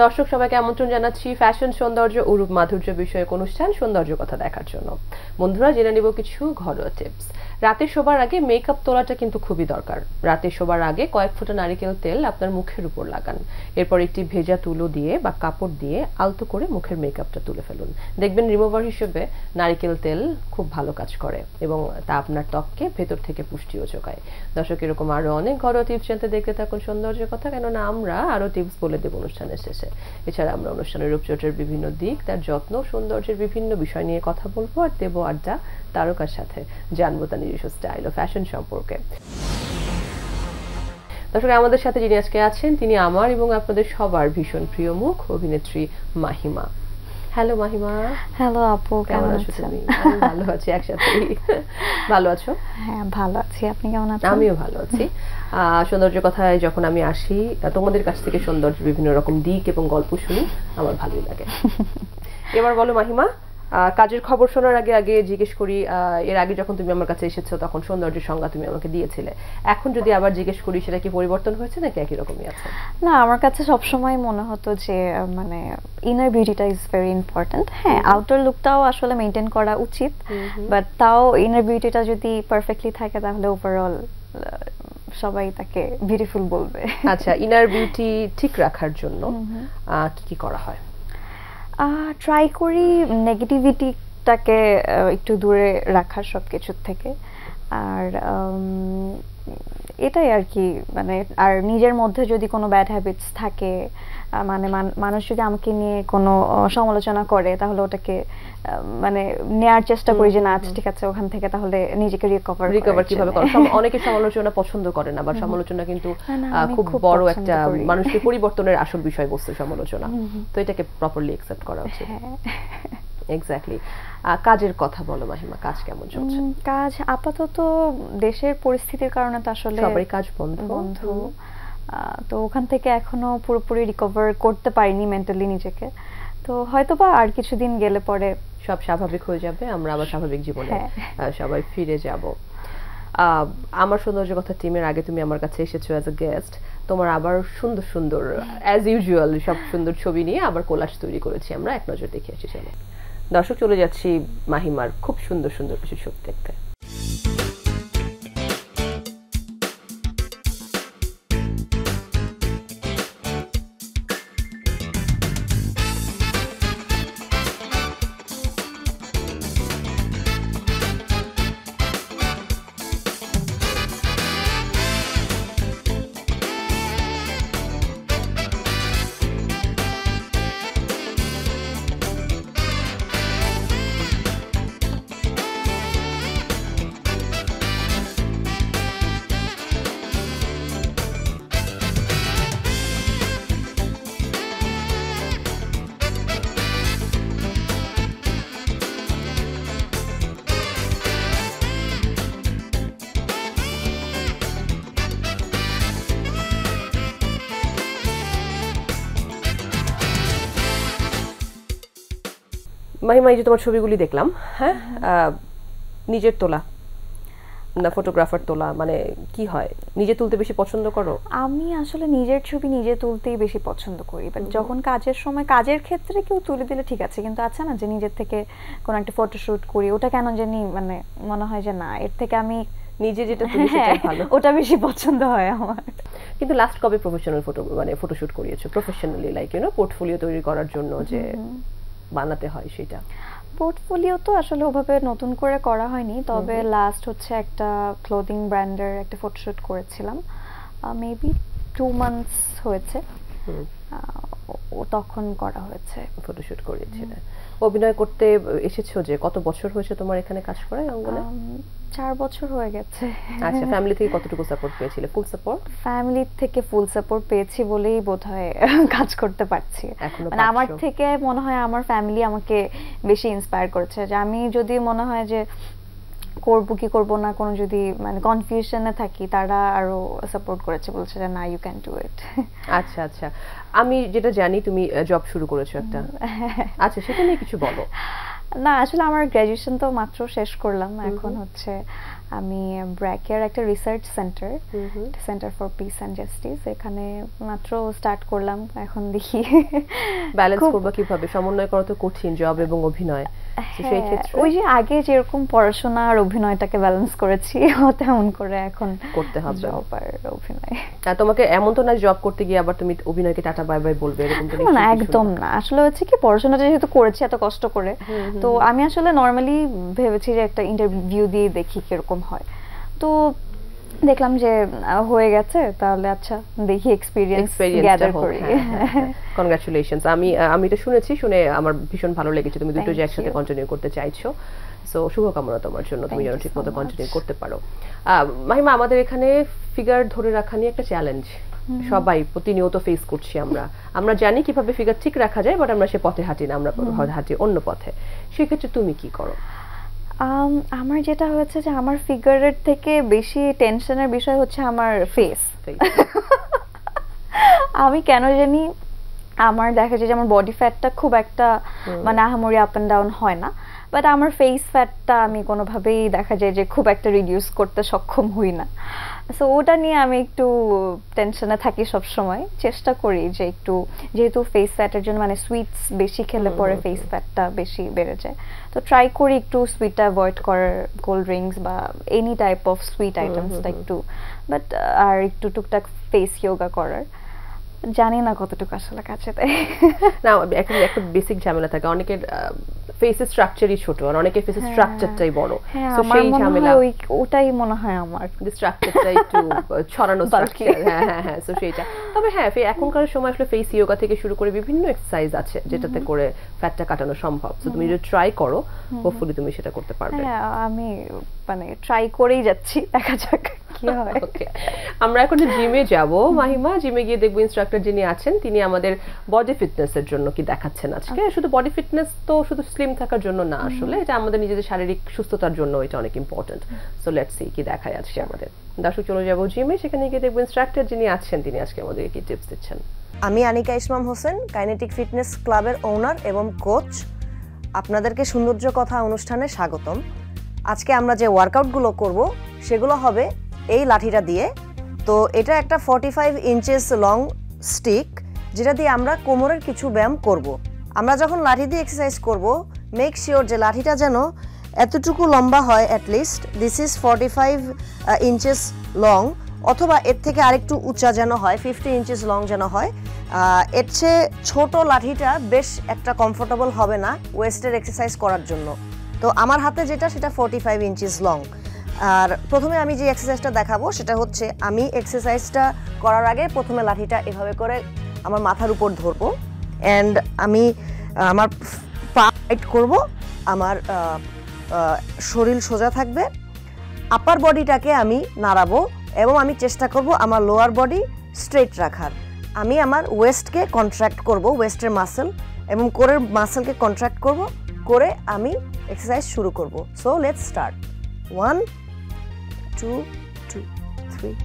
দর্শক সবাইকে আমন্ত্রণ জানাচ্ছি ফ্যাশন সৌন্দর্য ও রূপ মাধুর্য বিষয়ক অনুষ্ঠান সৌন্দর্য কথা দেখার জন্য। বন্ধুরা, জেনে নিব কিছু ঘরোয়া টিপস। রাতে শোবার আগে মেকআপ তোলাটা কিন্তু খুবই দরকার। রাতে শোবার আগে কয়েক ফোঁটা নারিকেল তেল আপনার মুখের উপর লাগান। এরপর একটি ভেজা তুলো দিয়ে বা কাপড় দিয়ে আলতো করে মুখের মেকআপটা তুলে ফেলুন। দেখবেন রিমুভার হিসেবে নারিকেল তেল খুব ভালো কাজ করে এবং তা আপনার ত্বককে ভেতর থেকে পুষ্টিও যোগায়। দর্শক, এরকম আরো অনেক ঘরোয়া টিপস জানতে দেখতে থাকুন সৌন্দর্য কথা, কেননা আমরা আরো টিপস বলে দেব অনুষ্ঠানের শেষে। এছাড়া আমরা অনুষ্ঠানের রূপচর্চার বিভিন্ন দিক, তার যত্ন, সৌন্দর্যের বিভিন্ন বিষয় নিয়ে কথা বলবো আর দেবো আড্ডা তারকার সাথে, জানবো তার নিজস্ব স্টাইল ও ফ্যাশন সম্পর্কে। দর্শক, আমাদের সাথে যিনি আজকে আছেন তিনি আমার এবং আপনাদের সবার ভীষণ প্রিয় মুখ, অভিনেত্রী মাহিমা। হ্যালো মাহিমা। হ্যালো আপু, কেমন আছো তুমি? আমি ভালো আছি, একসাথেই। ভালো আছো? হ্যাঁ, ভালো আছি। আপনি কেমন আছেন? আমিও ভালো আছি। সৌন্দর্য কথায় যখন আমি আসি, তোমাদের কাছ থেকে সৌন্দর্যের বিভিন্ন রকম দিক এবং গল্প শুনি, আমার ভালোই লাগে। এবার বলো মাহিমা, কাজের খবর শোনার আগে আগে জিজ্ঞেস করি, এর আগে যখন তুমি আমার কাছে এসেছো তখন সৌন্দর্যের সংজ্ঞা তুমি আমাকে দিয়েছিলে। এখন যদি আবার জিজ্ঞেস করি, সেটা কি পরিবর্তন হয়েছে নাকি একই রকমই আছে? না, আমার কাছে সবসময় মনে হতো যে মানে ইনার বিউটিটা ইজ ভেরি ইম্পর্টেন্ট। হ্যাঁ, আউটার লুকটাও আসলে মেনটেন করা উচিত, বাট তাও ইনার বিউটিটা যদি পারফেক্টলি থাকে তাহলে ওভারঅল সবাই তাকে বিউটিফুল বলবে। আচ্ছা, ইনার বিউটি ঠিক রাখার জন্য কি কি করা হয়? ট্রাই করি নেগেটিভিটিটাকে একটু দূরে রাখার সব কিছুর থেকে। আর এটাই আর কি, মানে আর নিজের মধ্যে যদি কোনো ব্যাড হ্যাবিটস থাকে, মানে মানুষ যদি আমাকে নিয়ে কোনো সমালোচনা করে তাহলে ওটাকে মানে নেয়ার চেষ্টা করি যে না আচ্ছা ঠিক আছে, ওখান থেকে তাহলে নিজেকে রিকভার কিভাবে করো? অনেকে সমালোচনা পছন্দ করে না, বা সমালোচনা কিন্তু খুব বড় একটা মানুষকে পরিবর্তনের আসল বিষয়বস্তু সমালোচনা। তো এটাকে প্রপারলি অ্যাকসেপ্ট করা উচিত। এক্স্যাক্টলি। কাজের কথা বলো মাহিমা, কাজ কেমন চলছে? কাজ আপাতত দেশের পরিস্থিতির কারণে তো আসলে সবারই কাজ বন্ধ। তো ওখান থেকে এখনো পুরোপুরি রিকভার করতে পারিনি মেন্টালি নিজেকে। তো হয়তোবা আর কিছুদিন গেলে পরে সব স্বাভাবিক হয়ে যাবে, আমরা আবার স্বাভাবিক জীবনে সবাই ফিরে যাব। আমার সৌন্দর্য কথা টিমের আগে তুমি আমার কাছে এসেছো অ্যাজ এ গেস্ট। তোমার আবার সুন্দর সুন্দর অ্যাজ ইউজুয়াল সব সুন্দর ছবি নিয়ে আবার কোলাজ তৈরি করেছি, আমরা এক নজর দেখে এসেছি। দর্শক, চলে যাচ্ছি মাহিমার খুব সুন্দর সুন্দর কিছু ছবি দেখতে। মাহিমা, এই যে তোমার ছবিগুলি দেখলাম, হ্যাঁ, নিজের তোলা না ফটোগ্রাফার তোলা, মানে কি হয়, নিজে তুলতে বেশি পছন্দ করো? আমি আসলে নিজের ছবি নিজে তুলতেই বেশি পছন্দ করি, বাট যখন কাজের সময় কাজের ক্ষেত্রে কেউ তুলে দিলে ঠিক আছে, কিন্তু আছে না যে নিজের থেকে কোনো একটা ফটোশুট করি, ওটা কেন জানি মানে মনে হয় যে না, এর থেকে আমি নিজে যেটা তুলি সেটাই ভালো, ওটা বেশি পছন্দ হয় আমার। কিন্তু লাস্ট কবে প্রফেশনাল ফটোশুট করিয়েছো প্রফেশনালি, লাইক পোর্টফোলিও তৈরি করার জন্য যে বানাতে হয় সেটা? পোর্টফোলিও তো আসলে ওভাবে নতুন করে করা হয়নি, তবে লাস্ট হচ্ছে একটা ক্লোদিং ব্র্যান্ডের একটা ফটোশুট করেছিলাম, মেবি 2 মান্থস হয়েছে, তখন করা হয়েছে, ফটোশুট করেছিলে। অভিনয় করতে এসেছো যে কত বছর হয়েছে তোমার এখানে কাজ করে অঙ্গনে? 4 বছর হয়ে গেছে। আচ্ছা, ফ্যামিলি থেকে কতটুকু সাপোর্ট পেয়েছিলে? Full support? ফ্যামিলি থেকে ফুল সাপোর্ট পেয়েছি বলেই বোধহয় কাজ করতে পারছি। মানে আমার থেকে মনে হয় আমার ফ্যামিলি আমাকে বেশি ইন্সপায়ার করেছে, যে আমি যদি মনে হয় যে করব কি করব না কোনো যদি মানে কনফিউশনে থাকি, তারা আরো সাপোর্ট করেছে, বলছে যে না, ইউ ক্যান ডু ইট। আচ্ছা আচ্ছা, আমি যেটা জানি তুমি জব শুরু করেছো একটা, আচ্ছা সেটা নিয়ে কিছু বলো। না আসলে আমার গ্র্যাজুয়েশন তো মাত্র শেষ করলাম, এখন হচ্ছে আমি ব্র্যাকের একটা research centre for piece and justice, এখানে মাত্র স্টার্ট করলাম, এখন দেখি ব্যালেন্স করব কিভাবে, সমন্বয় করা তো কঠিন জব এবং অভিনয়। সেই ক্ষেত্রে ওই যে আগে যেরকম পড়াশোনা আর অভিনয়টাকে ব্যালেন্স করেছি তেমন করে এখন করতে হবে জব আর অভিনয়। তোমাকে এমন তো না জব করতে গিয়ে আবার তুমি অভিনয়কে টাটা বাই বাই বলবে, এরকম তো না একদম না। আসলে হচ্ছে কি পড়াশোনাটা যেহেতু করেছি এত কষ্ট করে, তো আমি আসলে নরমালি ভেবেছি যে একটা ইন্টারভিউ দিয়ে দেখি কিরকম হয়, তো দেখলাম যে হয়ে গেছে, তাহলে আচ্ছা দেখি এক্সপেরিয়েন্স গ্যাদার করি। কনগ্রাচুলেশনস। আমি এটা শুনেছি, শুনে আমার ভীষণ ভালো লেগেছে তুমি দুটো যে একসাথে কন্টিনিউ করতে চাইছো, সো শুভকামনা তোমার জন্য, তুমি যেন ঠিকমতো কন্টিনিউ করতে পারো। মাহিমা, আমাদের এখানে ফিগার ধরে রাখা নিয়ে একটা চ্যালেঞ্জ সবাই প্রতিনিয়ত ফেস করছি। আমরা জানি কিভাবে ফিগার ঠিক রাখা যায়, বাট আমরা সে পথে হাঁটি না, আমরা হাঁটি অন্য পথে। সেক্ষেত্রে তুমি কি করো? আমার যেটা হয়েছে যে আমার ফিগারের থেকে বেশি টেনশনের বিষয় হচ্ছে আমার ফেস। আমি কেন জানি আমার দেখা যায় যে আমার বডি ফ্যাটটা খুব একটা মানে আহামরি আপ এন্ড ডাউন হয় না, বাট আমার ফেস ফ্যাটটা আমি কোনোভাবেই দেখা যায় যে খুব একটা রিডিউস করতে সক্ষম হই না। সো ওটা নিয়ে আমি একটু টেনশনে থাকি সব সময়। চেষ্টা করি যে একটু, যেহেতু ফেস ফ্যাটের জন্য মানে সুইটস বেশি খেলে পরে ফেস ফ্যাটটা বেশি বেড়ে যায়, তো ট্রাই করি একটু সুইটটা অ্যাভয়েড করার, কোল্ড ড্রিঙ্কস বা এনি টাইপ অফ সুইট আইটেমসটা একটু, বাট আর একটু টুকটাক ফেস ইয়োগা করার। জানি না কতটুকু আসলে কাছে দেয়। না একটা বেসিক ঝামেলা থাকে, অনেকের ফেসের স্ট্রাকচারই ছোট আর অনেকের ফেসের স্ট্রাকচারটাই বড়, সো সেই ঝামেলা ওটাই মনে হয় আমার স্ট্রাকচারটা একটু ছড়ানো স্ট্রাকচার। হ্যাঁ সো সেইটা। তবে হ্যাঁ এখনকার সময় আসলে ফেস ইয়োগা থেকে শুরু করে বিভিন্ন এক্সারসাইজ আছে যেটাতে করে ফ্যাটটা কাটানো সম্ভব। সো তুমি যদি ট্রাই করো, হোপফুলি তুমি সেটা করতে পারবে। হ্যাঁ আমি মানে ট্রাই করেই যাচ্ছি, দেখা যাক কি হয়। ওকে, আমরা এখন জিমে যাব। মাহিমা, জিমে গিয়ে দেখবো ইনস্ট্রাক্টর যিনি আছেন তিনি আমাদের বডি ফিটনেসের জন্য কি দেখাচ্ছেন আজকে। শুধু বডি ফিটনেস তো শুধু স্লিম থাকার জন্য না, আসলে এটা আমাদের নিজেদের শারীরিক সুস্থতার জন্য এটা অনেক ইম্পর্টেন্ট। সো লেটস সি কি দেখায় আজকে আমাদের। দর্শক, চলে যাবো জিমে, সেখানে গিয়ে দেখবো ইনস্ট্রাক্টর যিনি আছেন তিনি আজকে আমাদেরকে কি টিপস দিচ্ছেন। আমি আনিকা ইসমাম হোসেন, কাইনেটিক ফিটনেস ক্লাবের ওনার এবং কোচ। আপনাদেরকে সৌন্দর্য কথা অনুষ্ঠানে স্বাগতম। আজকে আমরা যে ওয়ার্কআউটগুলো করব সেগুলো হবে এই লাঠিটা দিয়ে। তো এটা একটা 45 ইঞ্চেস লং স্টিক, যেটা দিয়ে আমরা কোমরের কিছু ব্যায়াম করব। আমরা যখন লাঠি দিয়ে এক্সারসাইজ করব, মেক শিওর যে লাঠিটা যেন এতটুকু লম্বা হয়, at least this is 45 inches long, অথবা এর থেকে আরেকটু উঁচা যেন হয়, 50 ইঞ্চেস লং যেন হয়। এর চেয়ে ছোটো লাঠিটা বেশ একটা কমফোর্টেবল হবে না ওয়েস্টের এক্সারসাইজ করার জন্য। তো আমার হাতে যেটা, সেটা 45 ইঞ্চেস লং। আর প্রথমে আমি যে এক্সারসাইজটা দেখাবো সেটা হচ্ছে, আমি এক্সারসাইজটা করার আগে প্রথমে লাঠিটা এভাবে করে আমার মাথার উপর ধরবো, অ্যান্ড আমি আমার পা টাইট করবো, আমার শরীর সোজা থাকবে, আপার বডিটাকে আমি নাড়াবো এবং আমি চেষ্টা করব আমার লোয়ার বডি স্ট্রেট রাখার। আমি আমার ওয়েস্টকে কন্ট্রাক্ট করব, ওয়েস্টের মাসেল এবং কোরের মাসেলকে কন্ট্রাক্ট করব, করে আমি এক্সারসাইজ শুরু করব। So let's start. 1 2 2 3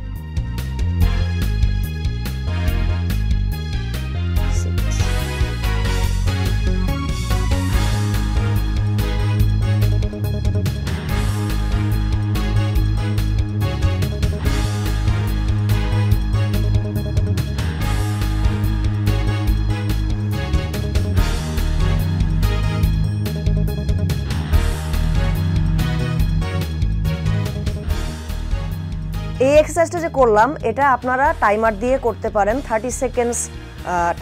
এই এক্সারসাইজটা যে করলাম, এটা আপনারা টাইমার দিয়ে করতে পারেন। 30 সেকেন্ডস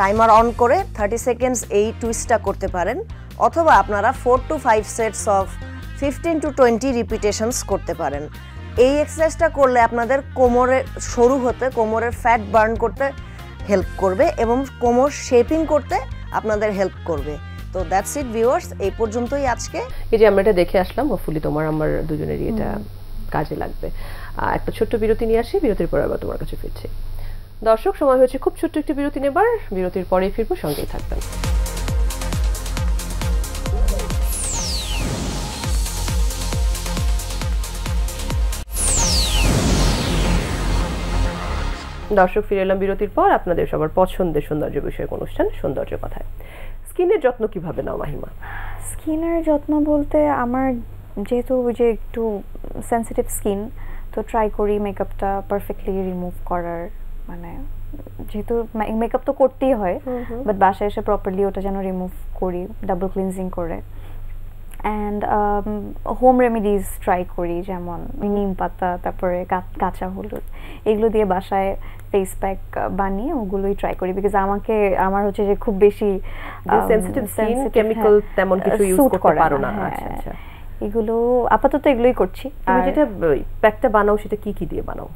টাইমার অন করে 30 সেকেন্ডস এই টুইস্টটা করতে পারেন, অথবা আপনারা 4 to 5 সেটস অফ 15 to 20 রিপিটেশনস করতে পারেন। এই এক্সারসাইজটা করলে আপনাদের কোমরের সরু হতে, কোমরের ফ্যাট বার্ন করতে হেল্প করবে এবং কোমর শেপিং করতে আপনাদের হেল্প করবে। তো দ্যাটস ইট ভিউয়ার্স, এই পর্যন্তই আজকে। এই যে আমরা এটা দেখে আসলাম, হোপফুলি তোমার আমার দুজনেরই এটা কাজে লাগবে। একটা ছোট্ট বিরতি নিয়ে আসি, বিরতির পর আবার তোমার কাছে ফিরছি। দর্শক, সময় হয়েছে খুব ছোট্ট একটি বিরতি নেবার, বিরতির পরেই ফিরবো, সঙ্গেই থাকবেন। দর্শক, ফিরে এলাম বিরতির পর আপনাদের সবার পছন্দের সৌন্দর্য বিষয়ক অনুষ্ঠান সৌন্দর্য কথায়। স্কিনের যত্ন কিভাবে নাও মাহিমা? স্কিনের যত্ন বলতে আমার যেহেতু ওই যে একটু সেনসিটিভ স্কিন, তো ট্রাই করি মেকআপটা পারফেক্টলি রিমুভ করার, মানে যেহেতু মেকআপ তো করতেই হয়, বাট বাসায় এসে প্রপারলি ওটা যেন রিমুভ করি ডাবল ক্লিনজিং করে। অ্যান্ড হোম রেমেডিজ ট্রাই করি, যেমন নিম পাতা, তারপরে কাঁচা হলুদ, এগুলো দিয়ে বাসায় ফেস প্যাক বানিয়ে ওগুলোই ট্রাই করি। বিকজ আমার হচ্ছে যে খুব বেশি সেনসিটিভ স্কিন, কেমিক্যাল তেমন কিছু ইউজ করতে পারো না। আচ্ছা আচ্ছা, এগুলো আপাতত এগুলোই করছি। তুমি যেটা প্যাকটা বানাও সেটা কি কি দিয়ে বানাও?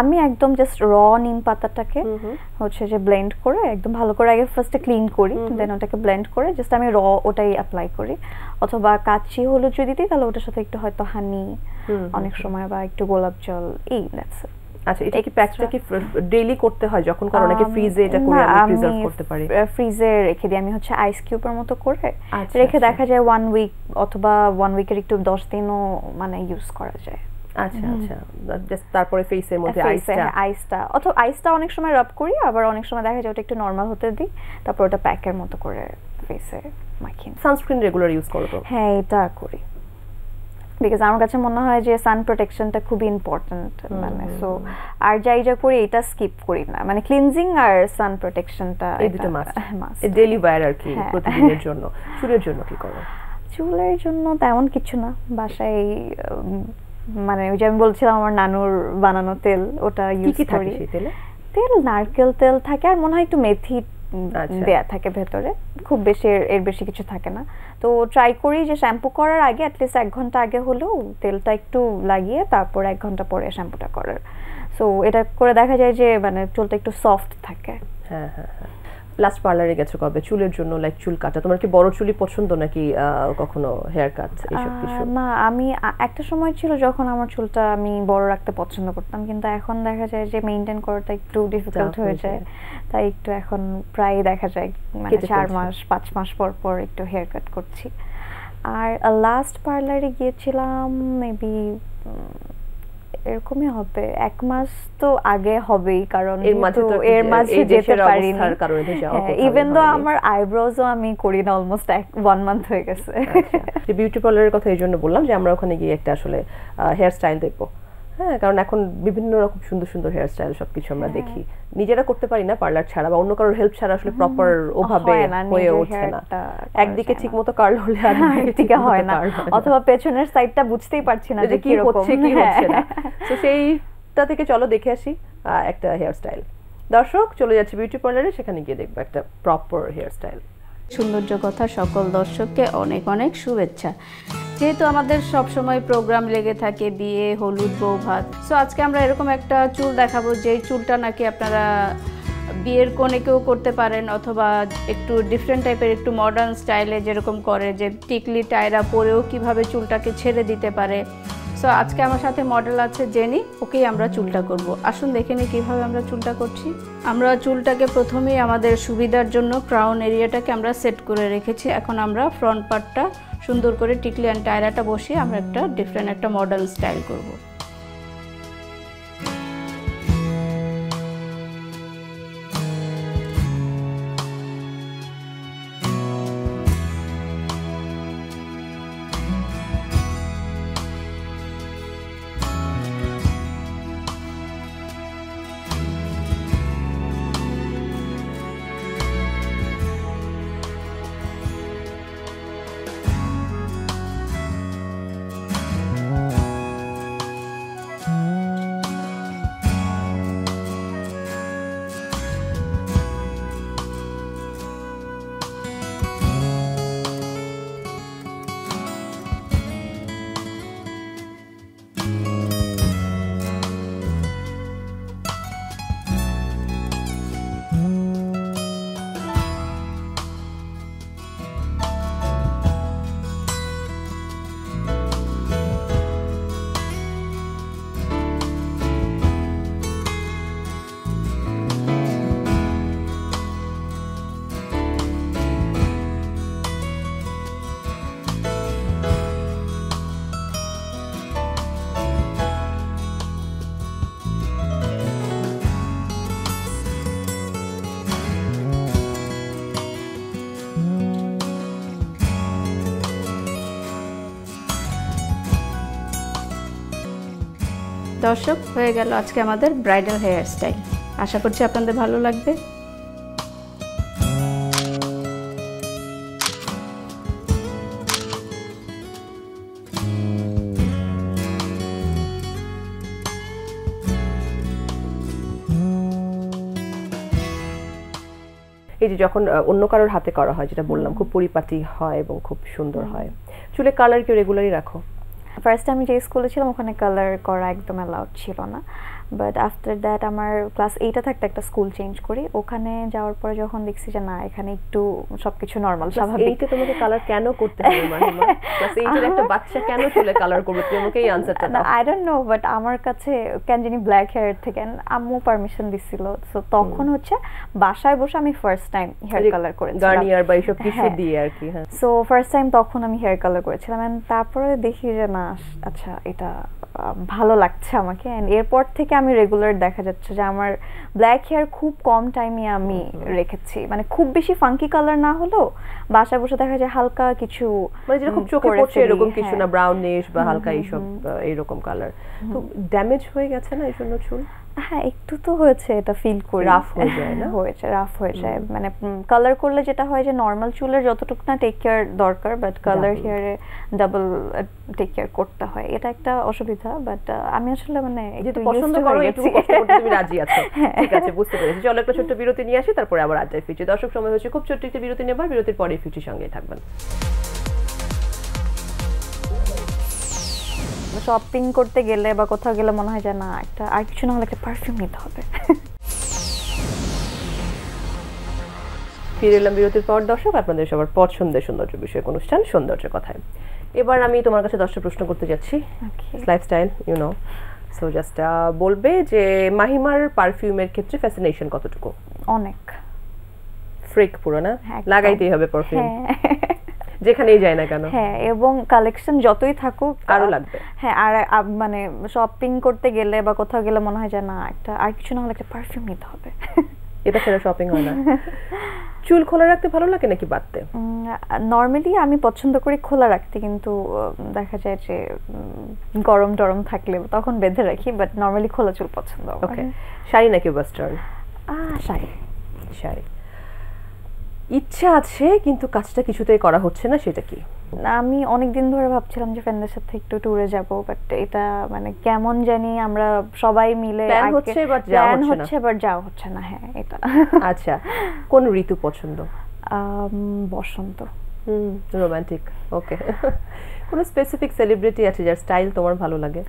আমি একদম জাস্ট র নিম পাতাটাকে হচ্ছে যে ব্লেন্ড করে একদম ভালো করে আগে ফার্স্টে ক্লিন করি, দেন ওটাকে ব্লেন্ড করে জাস্ট আমি র ওটাই অ্যাপ্লাই করি। অথবা কাঁচি হলুদ যদি দিই তাহলে ওটার সাথে একটু হয়তো হানি অনেক সময়, বা একটু গোলাপ জল, এই দ্যাটস ইট। আচ্ছা, এটা কি প্যাকটা কি ডেইলি করতে হয় যখন করো, নাকি ফ্রিজে এটা করে আমি প্রিজার্ভ করতে পারি? ফ্রিজে রেখে দিই আমি, হচ্ছে আইস কিউবের মতো করে রেখে দেখা যায় 1 উইক অথবা 1 উইকের একটু 10 দিনও মানে ইউজ করা যায়। আচ্ছা আচ্ছা, জাস্ট তারপরে ফেসের মধ্যে আইসটা অথবা আইসটা অনেক সময় রাব করি, আবার অনেক সময় দেখা যায় ওটা একটু নরমাল হতে দিই, তারপর ওটা প্যাকের মতো করে ফেসে মাখি। সানস্ক্রিন রেগুলার ইউজ করো তো? হ্যাঁ, এটা করি, বিকজ আমার কাছে মনে হয় যে সান প্রোটেকশনটা খুবই ইম্পর্টেন্ট। মানে সো আর যা করি এটা স্কিপ করি না, মানে ক্লিনজিং আর সান প্রোটেকশনটা এই দুটো মাস্ট ডেইলি ওয়্যার আর কি প্রতিদিনের জন্য। চুলের জন্য কি করো? চুলের জন্য তেমন কিছু না, বাসায় মানে ওই যে আমি বলছিলাম আমার নানুর বানানো তেল, ওটা ইউজ করি। তেল নারকেল তেল থাকে, আর মনে হয় একটু মেথি দেয়া থাকে ভেতরে, খুব বেশি এর বেশি কিছু থাকে না। তো ট্রাই করি যে শ্যাম্পু করার আগে অ্যাটলিস্ট 1 ঘন্টা আগে হলেও তেলটা একটু লাগিয়ে তারপর 1 ঘন্টা পরে শ্যাম্পুটা করার। সো এটা করে দেখা যায় যে মানে চুলটা একটু সফট থাকে। হ্যাঁ হ্যাঁ হ্যাঁ। লাস্ট পার্লারে গেছো কবে চুলের জন্য? লাইক চুল কাটা, তোমার কি বড় চুলই পছন্দ নাকি কখনো হেয়ার কাট এইসব কিছু? না, আমি একটা সময় ছিল যখন আমার চুলটা আমি বড় রাখতে পছন্দ করতাম, কিন্তু এখন দেখা যায় যে মেইনটেইন করাটা একটু ডিফিকাল্ট হয়ে যায়, তাই একটু এখন প্রায় দেখা যায় মানে 4 মাস 5 মাস পর পর একটু হেয়ার কাট করছি। আর লাস্ট পার্লারে গিয়েছিলাম মেবি এরকমই হবে 1 মাস তো আগে হবেই, কারণ এর মাঝে যেতে পারি না, ইভেন দো আমার আইব্রোজও আমি করি না, অলমোস্ট 1 মান্থ হয়ে গেছে। বিউটি পার্লারের কথা এই জন্য বললাম যে আমরা ওখানে গিয়ে একটা আসলে হেয়ার স্টাইল দেখবো। হ্যাঁ, কারণ এখন বিভিন্ন রকম সুন্দর সুন্দর হেয়ার স্টাইল সবকিছু আমরা দেখি, নিজেরা করতে পারি না পার্লার ছাড়া বা অন্য কারোর হেল্প ছাড়া আসলে প্রপার ওভাবে হয়ে ওঠে না। একদিকে ঠিকমতো কার্ল হলে আরেকদিকে হয় না, অথবা পেছনের সাইডটা বুঝতেই পারছি না যে কি হচ্ছে কি হচ্ছে না। তো সেইটা থেকে চলো দেখে আসি একটা হেয়ার স্টাইল। দর্শক চলে যাচ্ছে বিউটি পার্লারে, সেখানে গিয়ে দেখবো একটা প্রপার হেয়ার স্টাইল। সৌন্দর্য কথা সকল দর্শককে অনেক অনেক শুভেচ্ছা। যেহেতু আমাদের সব সময় প্রোগ্রাম লেগে থাকে, বিয়ে, হলুদ, বউ ভাত, সো আজকে আমরা এরকম একটা চুল দেখাবো যেই চুলটা নাকি আপনারা বিয়ের কোণেকেও করতে পারেন, অথবা একটু ডিফারেন্ট টাইপের একটু মডার্ন স্টাইলে যেরকম করে, যে টিকলি টায়রা পরেও কিভাবে চুলটাকে ছেড়ে দিতে পারে। সো আজকে আমার সাথে মডেল আছে জেনি, ওকেই আমরা চুলটা করব। আসুন দেখে নিই কীভাবে আমরা চুলটা করছি। আমরা চুলটাকে প্রথমেই আমাদের সুবিধার জন্য ক্রাউন এরিয়াটাকে আমরা সেট করে রেখেছি। এখন আমরা ফ্রন্ট পার্টটা সুন্দর করে টিকলি অ্যান্ড টায়রাটা বসিয়ে আমরা একটা ডিফারেন্ট একটা মডার্ন স্টাইল করব। দর্শক, হয়ে গেল আজকে আমাদের ব্রাইডাল হেয়ার স্টাইল। আশা করছি আপনাদের ভালো লাগবে। এই যে যখন অন্য কারোর হাতে করা হয়, যেটা বললাম খুব পরিপাটি হয় এবং খুব সুন্দর হয়, চুলে কালার কি রেগুলারই রাখো? ফার্স্ট আমি যে স্কুলে ছিলাম ওখানে কালার করা একদম অ্যালাউড ছিল না, বাট আফটার দ্যাট আমার ক্লাস 8-এ থাকতে একটা স্কুল চেঞ্জ করি। ওখানে যাওয়ার পরে যখন দেখছি যে না, এখানে একটু সবকিছু নরমাল স্বাভাবিক। এইটা তোমাকে কালার কেন করতে হবে মাহিমা? ক্লাস 8-এর একটা বাচ্চা কেন চুলে কালার করবে? তুমি আমাকে এই আনসারটা দাও। আই ডোন্ট নো, বাট আমার কাছে কেন জানি ব্ল্যাক হেয়ার থেকে আম্মু পারমিশন দিছিল। সো তখন হচ্ছে বাসায় বসে আমি ফার্স্ট টাইম হেয়ার কালার করেছিলাম, গার্নিয়ার বা এইসব কিছু দিয়ে আর কি। হ্যাঁ, সো ফার্স্ট টাইম তখন আমি হেয়ার কালার করেছিলাম, এন্ড তারপরে দেখি যে না, আচ্ছা এটা ভালো লাগছে আমাকে। এন্ড এরপর থেকে আমি রেগুলার দেখা যাচ্ছে যে আমার ব্ল্যাক হেয়ার খুব কম টাইমে আমি রেখেছি, মানে খুব বেশি ফাঙ্কি কালার না হলেও বাসায় বসে দেখা যায় হালকা কিছু, মানে যেটা খুব চোখে পড়ছে এরকম কিছু না, ব্রাউনিশ বা হালকা এইসব এইরকম কালার। তো ড্যামেজ হয়ে গেছে না এই জন্য চুল? হ্যাঁ, একটু তো হয়েছে, এটা ফিল করি। রাফ হয়ে যায় না? হয়েছে, রাফ হয়ে যায়। মানে কালার করলে যেটা হয় যে নরমাল চুলের যতটুকু না টেক কেয়ার দরকার, বাট কালার হেয়ারে ডাবল টেক কেয়ার করতে হয়, এটা একটা অসুবিধা। বাট আমি আসলে মানে যেহেতু পছন্দ করো, একটু কষ্ট করতে তুমি রাজি আছো, ঠিক আছে, বুঝতে পেরেছি। চলো একটা ছোট্ট বিরতি নিয়ে আসি, তারপরে আবার আড্ডায় ফিরছি। দর্শক, সময় হচ্ছে খুব ছোট্ট একটা বিরতি নেবার। বিরতির পরে ফিরছি, সঙ্গেই থাকবেন। শপিং করতে গেলে বা কোথাও গেলে মনে হয় যে না, একটা আর কিছু না হলে একটা পারফিউম নিতে হবে। ফিরে এলাম বিরতির পর। দর্শক, আপনাদের সবার পছন্দের সৌন্দর্য বিষয়ক অনুষ্ঠান সৌন্দর্য কথায়। এবার আমি তোমার কাছে 10টা প্রশ্ন করতে যাচ্ছি, lifestyle, you know. So just বলবে যে মাহিমার পারফিউমের ক্ষেত্রে ফ্যাসিনেশন কতটুকু? অনেক ফ্রিক পুরো না? লাগাইতেই হবে পারফিউম, যেখানেই যায় না কেন। হ্যাঁ, এবং কালেকশন যতই থাকুক আরো লাগবে। হ্যাঁ, আর মানে শপিং করতে গেলে বা কোথাও গেলে মনে হয় যে না, একটা আর কিছু না হলে একটা পারফিউম নিতে হবে। এটা ছাড়া শপিং হয় না। চুল খোলা রাখতে ভালো লাগে নাকি বাঁধতে? নর্মালি আমি পছন্দ করি খোলা রাখতে, কিন্তু দেখা যায় যে গরম টরম থাকলে তখন বেঁধে রাখি, বাট নর্মালি খোলা চুল পছন্দ। ওকে, শাড়ি নাকি ওয়েস্টার্ন? শাড়ি। শাড়ি। ইচ্ছা আছে কিন্তু কাজটা কিছুতেই করা হচ্ছে না, সেটা কি? আমি অনেকদিন ধরে ভাবছিলাম যে ফ্রেন্ডদের সাথে একটু ট্যুরে যাব, বাট এটা মানে কেমন জানি আমরা সবাই মিলে প্ল্যান হচ্ছে বাট যাওয়া হচ্ছে না। হ্যাঁ, এটা। আচ্ছা, কোন ঋতু পছন্দ? বসন্ত। রোমান্টিক। ওকে। কোন স্পেসিফিক সেলিব্রিটি আছে যার স্টাইল তোমার ভালো লাগে?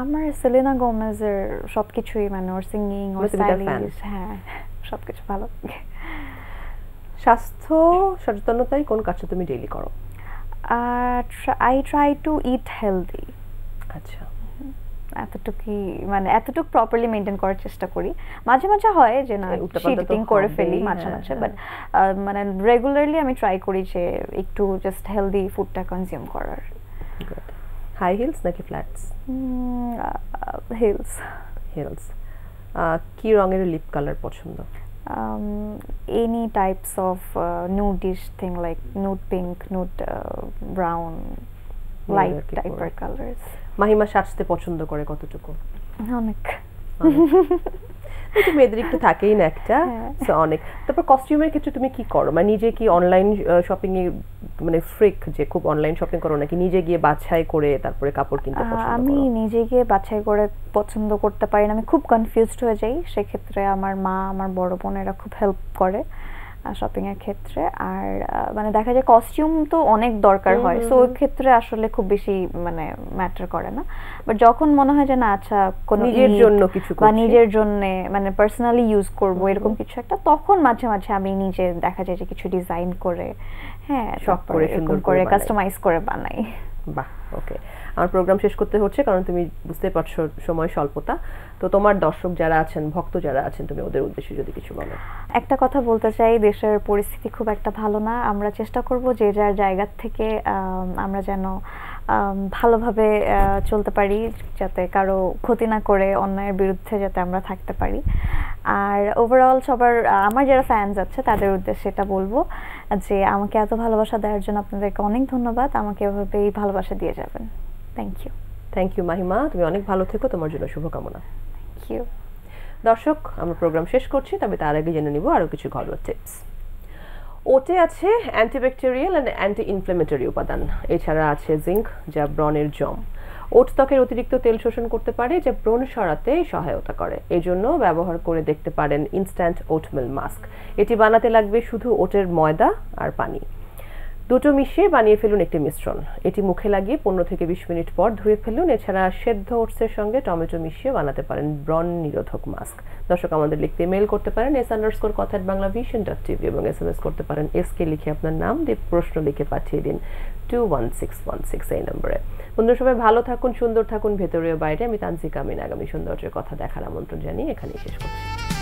আমার সেলেনা গোমেজের সবকিছুই, মানে ওর সিঙ্গিং, ওর স্টাইলিশ, হ্যাঁ সবকিছু ভালো লাগে। স্বাস্থ্য সচেতনতায় কোন কাজটা তুমি ডেইলি করো? I try to it healthy. আচ্ছা, এতটুকু প্রপারলি মেইনটেইন করার চেষ্টা করি। মাঝে মাঝে হয় যে না, চিটিং করে ফেলি মাঝে মাঝে, বাট মানে রেগুলারলি আমি ট্রাই করি যে একটু জাস্ট হেলদি ফুডটা কনজিউম করার। হাই হিলস নাকি ফ্ল্যাটস? হিলস। হিলস। কি রঙের লিপ কালার পছন্দ? Any types of nudish thing like nude pink, nude brown, light type of colors. Mahima সাজতে পছন্দ করে কতটুকু? অনেক। একটু মেয়েদের একটু থাকেই না একটা, সো অনেক। তারপর কস্টিউমের ক্ষেত্রে তুমি কি করো? মানে নিজে কি অনলাইন শপিং এ মানে ফ্রিক যে খুব অনলাইন শপিং করো নাকি নিজে গিয়ে বাছাই করে তারপরে কাপড় কিনতে পছন্দ করো? আমি নিজে গিয়ে বাছাই করে পছন্দ করতে পারি না, আমি খুব কনফিউজড হয়ে যাই। সেক্ষেত্রে আমার মা, আমার বড় বোনেরা খুব হেল্প করে শপিং এর ক্ষেত্রে। আর মানে দেখা যায় কস্টিউম তো অনেক দরকার হয়, সো ওই ক্ষেত্রে আসলে খুব বেশি মানে ম্যাটার করে না। বাট যখন মনে হয় যে না, আচ্ছা কোনো নিজের জন্য কিছু বা নিজের জন্য মানে পার্সোনালি ইউজ করব এরকম কিছু একটা, তখন মাঝে মাঝে আমি নিজে দেখা যায় যে কিছু ডিজাইন করে, হ্যাঁ শখ করে সুন্দর করে কাস্টমাইজ করে বানাই। বাহ, ওকে। আমার প্রোগ্রাম শেষ করতে হচ্ছে কারণ তুমি বুঝতে পারছো সময় স্বল্পতা। তো তোমার দর্শক যারা আছেন, ভক্ত যারা আছেন, তুমি ওদের উদ্দেশ্যে যদি কিছু বলো। একটা কথা বলতে চাই, দেশের পরিস্থিতি খুব একটা ভালো না। আমরা চেষ্টা করব যে যার জায়গা থেকে আমরা যেন ভালোভাবে চলতে পারি, যাতে কারো ক্ষতি না করে অন্যায়ের বিরুদ্ধে যাতে আমরা থাকতে পারি। আর ওভারঅল সবার, আমার যারা ফ্যান্স আছে তাদের উদ্দেশ্যে এটা বলবো যে আমাকে এত ভালোবাসা দেওয়ার জন্য আপনাদেরকে অনেক ধন্যবাদ। আমাকে এভাবেই ভালোবাসা দিয়ে যাবেন। Thank you. Thank you Mahima, তুমি অনেক ভালো থেকো, তোমার জন্য শুভকামনা। Thank you. দর্শক, আমরা প্রোগ্রাম শেষ করছি, তবে তার আগে জেনে নিব আরও কিছু ঘরোয়া টিপস। ওটে আছে অ্যান্টিব্যাকটেরিয়াল অ্যান্ড অ্যান্টি ইনফ্ল্যামেটরি উপাদান, এছাড়া আছে জিঙ্ক যা ব্রণের জম। ওট ত্বকের অতিরিক্ত তেল শোষণ করতে পারে, যা ব্রণ সরাতে সহায়তা করে। এই জন্য ব্যবহার করে দেখতে পারেন ইনস্ট্যান্ট ওটমিল মাস্ক। এটি বানাতে লাগবে শুধু ওটের ময়দা আর পানি, দুটো মিশিয়ে বানিয়ে ফেলুন একটি মিশ্রণ। এটি মুখে লাগিয়ে 15 থেকে 20 মিনিট পর ধুয়ে ফেলুন। এছাড়া সেদ্ধ ওটসের সঙ্গে টমেটো মিশিয়ে বানাতে পারেন ব্রণ নিরোধক মাস্ক। দর্শক, আমাদের লিখতে মেল করতে পারেন s_কথা@banglavision.tv এবং SMS করতে পারেন SK লিখে আপনার নাম দিয়ে প্রশ্ন লিখে পাঠিয়ে দিন 21616 এই নম্বরে। বন্ধুরা, সবাই ভালো থাকুন, সুন্দর থাকুন ভেতরে ও বাইরে। আমি তানজিকা আমিন আগামী সৌন্দর্যের কথা দেখার আমন্ত্রণ জানিয়ে এখানেই শেষ করছি।